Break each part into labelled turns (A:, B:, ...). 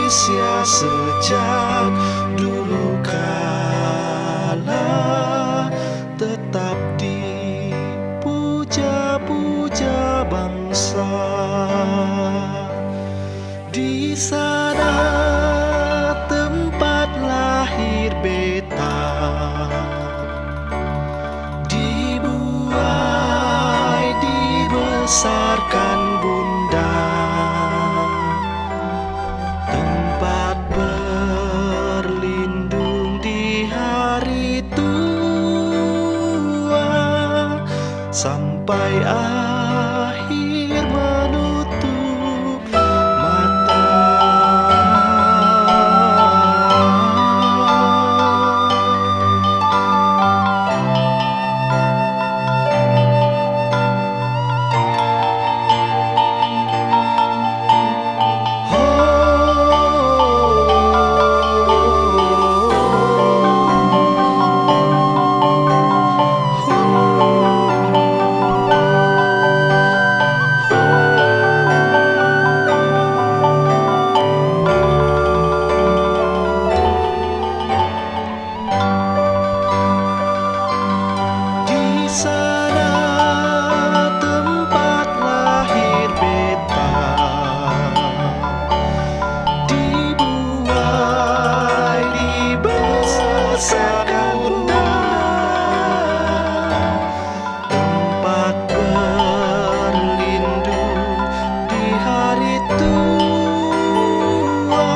A: Indonesia sejak dulu kala tetap dipuja-puja bangsa. Di sana tempat lahir beta, dibuai dibesarkan bunda, tempat berlindung di hari tua, sampai akhir menutup mata. Di sana tempat lahir beta, dibuai dibesarkan bunda, tempat berlindung di hari tua,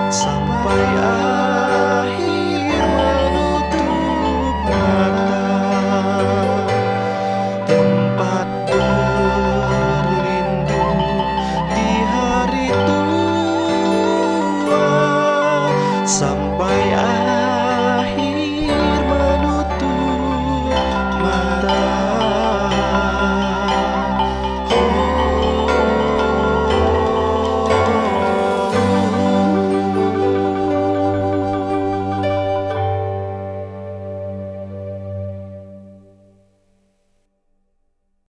A: sampai akhir menutup mata. Tempat berlindung di hari tua, sampai